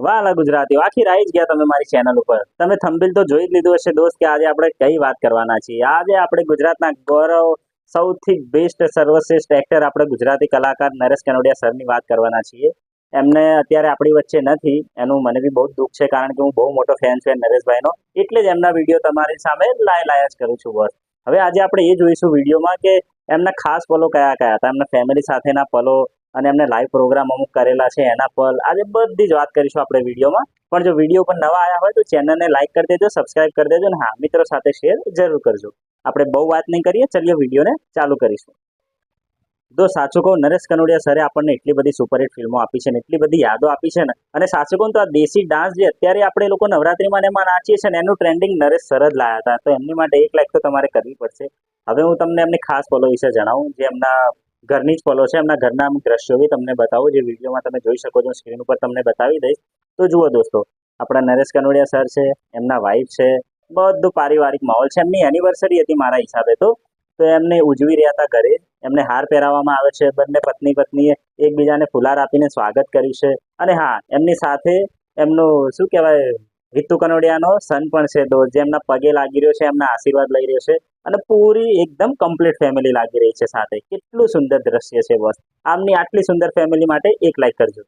વાલા ગુજરાતીઓ આખી રાઈ જ ગયા તમે મારી ચેનલ ઉપર। તમે થંબનેલ તો જોઈ જ લીધું હશે દોસ્ત કે આજે આપણે કઈ વાત કરવાના છીએ। આજે આપણે ગુજરાતના ગૌરવ સૌથી બેસ્ટ સર્વશ્રેષ્ઠ એક્ટર આપણે ગુજરાતી કલાકાર નરેશ કનોડિયા સરની વાત કરવાના છીએ। એમને અત્યારે આપણી વચ્ચે નથી, એનું મને બી બહુ દુઃખ છે, કારણ કે હું બહુ મોટો ફેન છું નરેશભાઈનો, એટલે જ એમના વિડીયો તમારી સામે લાયા જ કરું છું બસ। હવે આજે આપણે એ જોઈશું વિડીયોમાં કે એમના ખાસ પલો કયા કયા હતા, એમના ફેમિલી સાથેના પલો અને એમને લાઈવ પ્રોગ્રામ અમુક કરેલા છે એના પલ, આજે બધી જ વાત કરીશું આપણે વિડીયોમાં। પણ જો વિડીયો પર નવા આવ્યા હોય તો ચેનલને લાઈક કરી દેજો, સબસ્ક્રાઇબ કરી દેજો, અને હા, મિત્રો સાથે શેર જરૂર કરજો। આપણે બહુ વાત નહીં કરીએ, ચલીએ વિડીયોને ચાલુ કરીશું। તો સાચું કહું, નરેશ કનોડિયા સરે આપણને એટલી બધી સુપરહિટ ફિલ્મો આપી છે ને, એટલી બધી યાદો આપી છે ને, અને સાચું કહું તો આ દેશી ડાન્સ જે અત્યારે આપણે લોકો નવરાત્રીમાં ને એમાં નાચીએ છીએ ને, એનું ટ્રેન્ડિંગ નરેશ સર જ લાયા હતા, તો એમની માટે એક લાઈક તો તમારે કરવી પડશે। હવે હું તમને એમની ખાસ પલો વિશે જણાવું, જે એમના ઘરની જ પલો છે, એમના ઘરના દ્રશ્યો બી તમને બતાવું, જે વિડીયોમાં તમે જોઈ શકો છો, સ્ક્રીન ઉપર તમને બતાવી દઈશ। તો જુઓ દોસ્તો, આપણા નરેશ કનોડિયા સર છે, એમના વાઈફ છે, બધું પારિવારિક માહોલ છે। એમની એનિવર્સરી હતી મારા હિસાબે તો એમને ઉજવી રહ્યા હતા ઘરે, એમને હાર પહેરાવવામાં આવે છે, બંને પત્ની પત્નીએ એકબીજાને ફુલાર આપીને સ્વાગત કર્યું છે। અને હા, એમની સાથે એમનું શું કહેવાય, હિતુ કનોડિયાનો સન પણ છે, તો જે એમના પગે લાગી રહ્યો છે, એમના આશીર્વાદ લઈ રહ્યો છે, અને પૂરી એકદમ કમ્પ્લીટ ફેમિલી લાગી રહી છે સાથે। કેટલું સુંદર દ્રશ્ય છે બસ। આમની આટલી સુંદર ફેમિલી માટે એક લાઈક કરજો।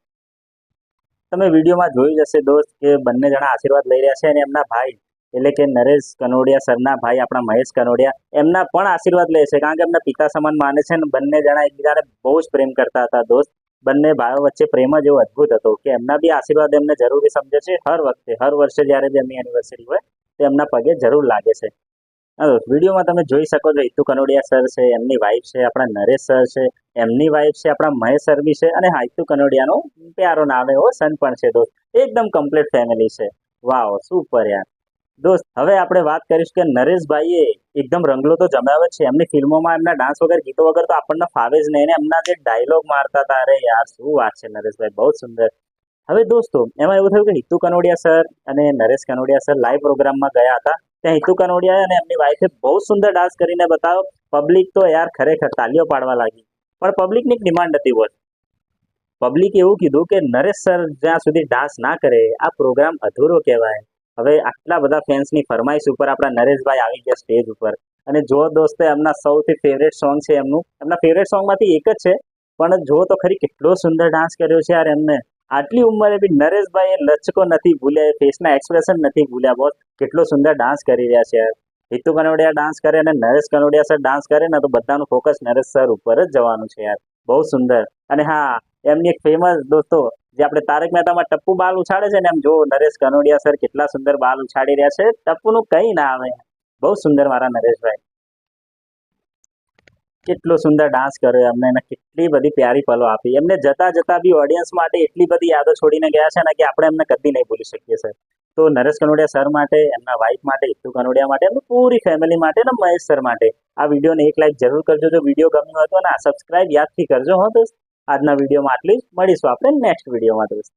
તમે વિડીયોમાં જોઈ જશે દોસ્ત કે બંને જણા આશીર્વાદ લઈ રહ્યા છે, અને એમના ભાઈ એટલે કે નરેશ કનોડિયા સરના ભાઈ આપણા મહેશ કનોડિયા, એમના પણ આશીર્વાદ લે છે, કારણ કે એમના પિતા સમાન માને છે, ને બંને જણા એકબીજાને બહુ જ પ્રેમ કરતા હતા દોસ્ત। બંને ભાઈઓ વચ્ચે પ્રેમ જ એવો અદ્ભુત હતો કે એમના બી આશીર્વાદ એમને જરૂરી સમજે છે હર વખતે, હર વર્ષે જ્યારે બી એમની એનિવર્સરી હોય તો એમના પગે જરૂર લાગે છે। વિડીયોમાં તમે જોઈ શકો છો, હિતુ કનોડિયા સર છે, એમની વાઈફ છે, આપણા નરેશ સર છે, એમની વાઈફ છે, આપણા મહેશ સર બી છે, અને હા, હિતુ કનોડિયાનો પ્યારો નામ એવો સન પણ છે દોસ્ત। એકદમ કમ્પ્લીટ ફેમિલી છે, વાવ, સુપર યાર દોસ્ત। હવે આપણે વાત કરીશું કે નરેશભાઈએ એકદમ રંગલો તો જમાવ્યો જ છે, એમની ફિલ્મોમાં એમના ડાન્સ વગર, ગીતો વગર તો આપણને ફાવે જ નહીં, ને એમના જે ડાયલોગ મારતા હતા, અરે યાર શું વાત છે નરેશભાઈ, બહુ સુંદર। હવે દોસ્તો, એમાં એવું થયું કે હિતુ કનોડિયા સર અને નરેશ કનોડિયા સર લાઈવ પ્રોગ્રામમાં ગયા હતા, ત્યાં હિતુ કનોડિયા અને એમની વાઈફે બહુ સુંદર ડાન્સ કરીને બતાવ્યો। પબ્લિક તો યાર ખરેખર તાલીઓ પાડવા લાગી, પણ પબ્લિકની એક ડિમાન્ડ હતી બોલ। પબ્લિકે એવું કીધું કે નરેશ સર જ્યાં સુધી ડાન્સ ના કરે આ પ્રોગ્રામ અધૂરો કહેવાય। હવે આટલા બધા ફેન્સની ફરમાઈશ ઉપર આપણા નરેશભાઈ આવી ગયા સ્ટેજ ઉપર, અને જો દોસ્તો, એમના સૌથી ફેવરેટ સોંગ છે એમનું, એમના ફેવરેટ સોંગમાંથી એક જ છે, પણ જો તો ખરી કેટલો સુંદર ડાન્સ કર્યો છે યાર એમને। આટલી ઉંમરે બી નરેશભાઈ એ લચકો નથી ભૂલ્યા, ફેસના એક્સપ્રેશન નથી ભૂલ્યા બોસ, કેટલો સુંદર ડાન્સ કરી રહ્યા છે યાર। હિતુ કનોડિયા ડાન્સ કરે અને નરેશ કનોડિયા સર ડાન્સ કરે ને, તો બધાનું ફોકસ નરેશ સર ઉપર જ જવાનું છે યાર, બહુ સુંદર। અને હા, એમની એક ફેમસ દોસ્તો, જે આપણે તારક મહેતામાં ટપ્પુ બાલ ઉછાળે છે ને, એમ જો નરેશ કનોડિયા સર કેટલા સુંદર બાલ ઉછાળી રહ્યા છે, ટપ્પુનું કઈ ના આવે, બહુ સુંદર મારા નરેશભાઈ। કેટલો સુંદર ડાન્સ કર્યો એમને, એને કેટલી બધી પ્યારી પલો આપી એમને, જતા જતા બી ઓડિયન્સ માટે એટલી બધી યાદો છોડીને ગયા છે ને કે આપણે એમને કદી નહીં ભૂલી શકીએ સર। તો નરેશ કનોડિયા સર માટે, એમના વાઈફ માટે, હિતુ કનોડિયા માટે, એમની પૂરી ફેમિલી માટે, અને મહેશ સર માટે આ વિડીયોને એક લાઈક જરૂર કરજો જો વિડીયો ગમ્યો હોય તો, અને સબસ્ક્રાઇબ યાદથી કરજો હો દોસ્ત। આજના વિડીયોમાં આટલી જ, મળીશું આપણે નેક્સ્ટ વિડીયોમાં દોસ્ત।